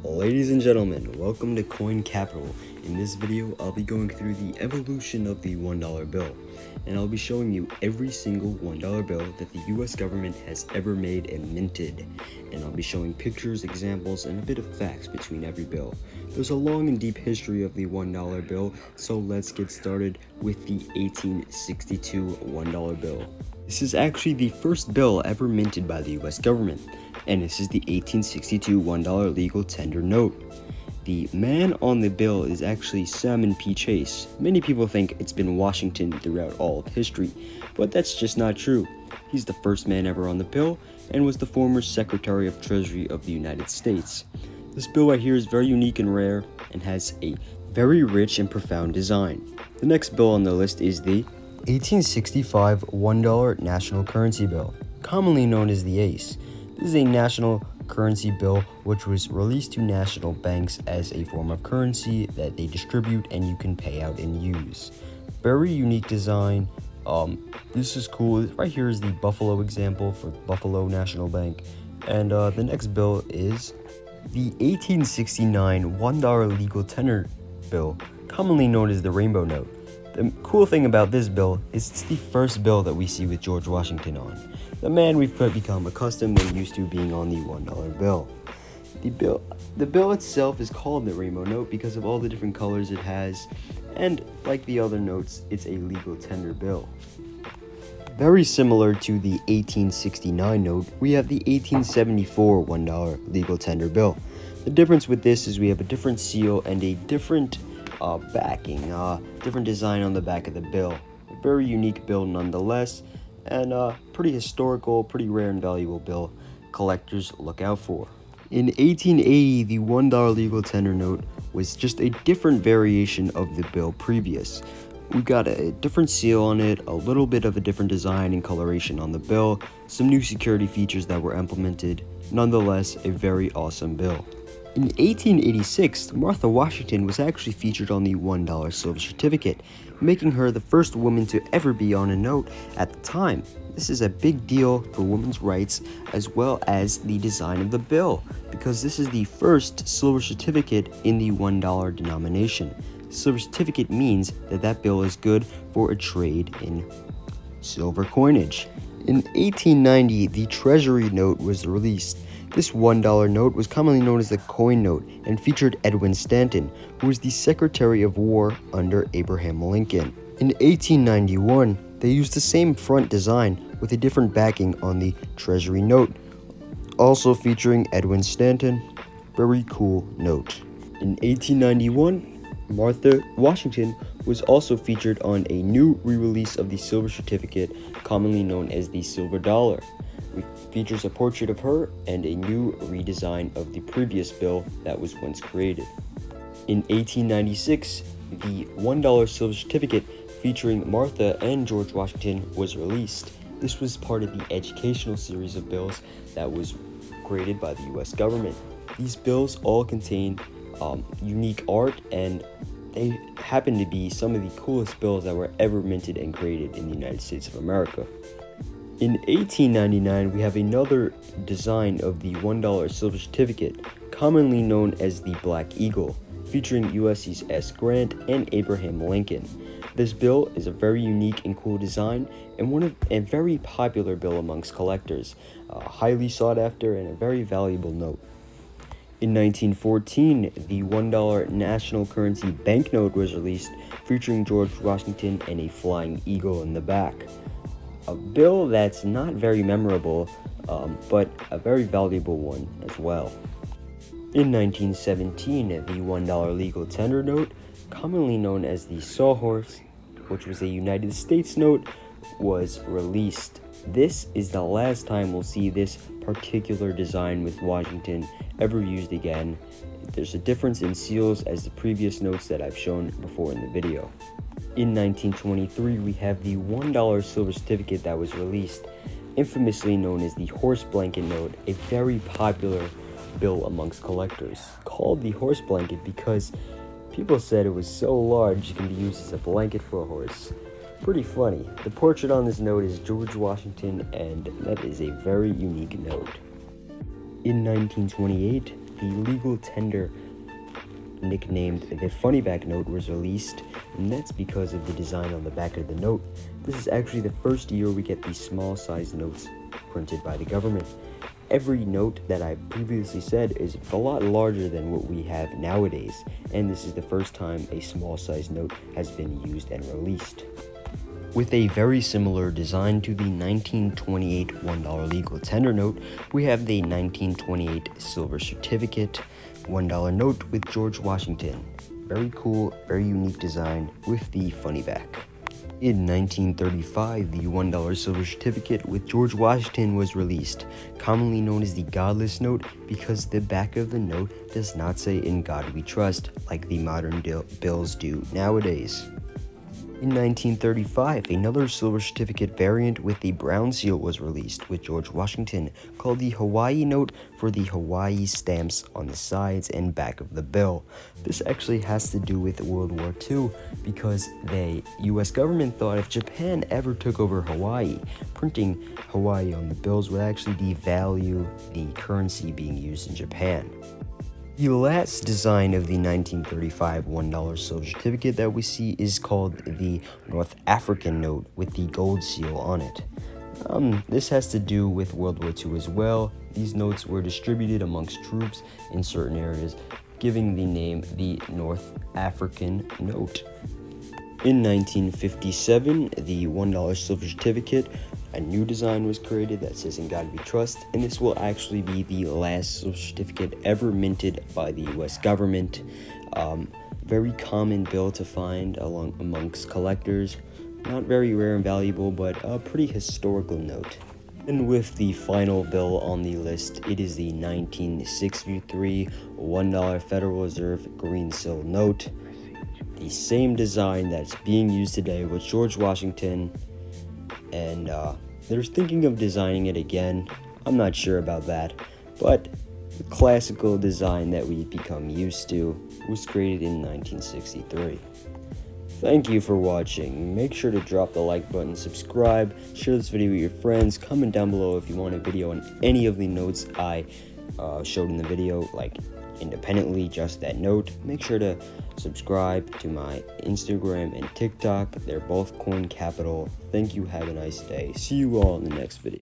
Ladies and gentlemen, welcome to Coin Capital. In this video, I'll be going through the evolution of the $1 bill, and I'll be showing you every single $1 bill that the US government has ever made and minted, and I'll be showing pictures, examples, and a bit of facts between every bill. There's a long and deep history of the $1 bill, so let's get started with the 1862 $1 bill. This is actually the first bill ever minted by the US government, and this is the 1862 $1 legal tender note. The man on the bill is actually Salmon Chase. Many people think it's been Washington throughout all of history, but that's just not true. He's the first man ever on the bill and was the former Secretary of Treasury of the United States. This bill right here is very unique and rare and has a very rich and profound design. The next bill on the list is the 1865 $1 national currency bill, commonly known as the ACE. This is a national currency bill which was released to national banks as a form of currency that they distribute and you can pay out and use. Very unique design. This is cool. Right here is the Buffalo example for Buffalo National Bank. And the next bill is the 1869 $1 legal tender bill, commonly known as the Rainbow Note. The cool thing about this bill is it's the first bill that we see with George Washington on. The man we've become accustomed and used to being on the $1 bill. The bill itself is called the Rainbow Note because of all the different colors it has, and like the other notes, it's a legal tender bill. Very similar to the 1869 note, we have the 1874 $1 legal tender bill. The difference with this is we have a different seal and a different backing, different design on the back of the bill. A very unique bill nonetheless, and pretty historical, pretty rare and valuable bill collectors look out for. In 1880, the $1 legal tender note was just a different variation of the bill previous. We got a different seal on it, a little bit of a different design and coloration on the bill, some new security features that were implemented, nonetheless a very awesome bill. In 1886, Martha Washington was actually featured on the $1 silver certificate, making her the first woman to ever be on a note at the time. This is a big deal for women's rights as well as the design of the bill, because this is the first silver certificate in the $1 denomination. Silver certificate means that that bill is good for a trade in silver coinage. In 1890, the Treasury note was released. This $1 note was commonly known as the coin note and featured Edwin Stanton, who was the Secretary of War under Abraham Lincoln. In 1891, they used the same front design with a different backing on the Treasury note, also featuring Edwin Stanton. Very cool note. In 1891, Martha Washington was also featured on a new re-release of the silver certificate, commonly known as the silver dollar. It features a portrait of her and a new redesign of the previous bill that was once created. In 1896, the $1 silver certificate featuring Martha and George Washington was released. This was part of the educational series of bills that was created by the US government. These bills all contain unique art, and they happen to be some of the coolest bills that were ever minted and created in the United States of America. In 1899, we have another design of the $1 silver certificate, commonly known as the Black Eagle, featuring Ulysses S. Grant and Abraham Lincoln. This bill is a very unique and cool design, and a very popular bill amongst collectors, highly sought after and a very valuable note. In 1914, the $1 national currency banknote was released, featuring George Washington and a flying eagle in the back. A bill that's not very memorable, but a very valuable one as well. In 1917, the $1 legal tender note, commonly known as the Sawhorse, which was a United States note, was released. This is the last time we'll see this particular design with Washington ever used again. There's a difference in seals as the previous notes that I've shown before in the video. In 1923, we have the $1 silver certificate that was released, infamously known as the horse blanket note, a very popular bill amongst collectors. Called the horse blanket because people said it was so large it can be used as a blanket for a horse. Pretty funny. The portrait on this note is George Washington, and that is a very unique note. In 1928, the legal tender nicknamed the funny back note was released, and that's because of the design on the back of the note. This is actually the first year we get these small size notes printed by the government. Every note that I previously said is a lot larger than what we have nowadays, and this is the first time a small size note has been used and released. With a very similar design to the 1928 $1 legal tender note, we have the 1928 silver certificate $1 note with George Washington. Very cool, very unique design with the funny back. In 1935, the $1 silver certificate with George Washington was released, commonly known as the godless note because the back of the note does not say "In God We Trust" like the modern bills do nowadays. In 1935, another silver certificate variant with the brown seal was released with George Washington, called the Hawaii note for the Hawaii stamps on the sides and back of the bill. This actually has to do with World War II because the US government thought if Japan ever took over Hawaii, printing Hawaii on the bills would actually devalue the currency being used in Japan. The last design of the 1935 $1 silver certificate that we see is called the North African note with the gold seal on it. This has to do with World War II as well. These notes were distributed amongst troops in certain areas, giving the name the North African note. In 1957, the $1 silver certificate, a new design was created that says "In God We Trust," and this will actually be the last silver certificate ever minted by the US government. Very common bill to find amongst collectors. Not very rare and valuable, but a pretty historical note. And with the final bill on the list, it is the 1963 $1 Federal Reserve green seal note. The same design that's being used today with George Washington, and they're thinking of designing it again. I'm not sure about that, but the classical design that we've become used to was created in 1963. Thank you for watching. Make sure to drop the like button, subscribe, share this video with your friends, comment down below if you want a video on any of the notes I showed in the video, like independently, just that note. Make sure to subscribe to my Instagram and TikTok. They're both Coin Capital. Thank you. Have a nice day. See you all in the next video.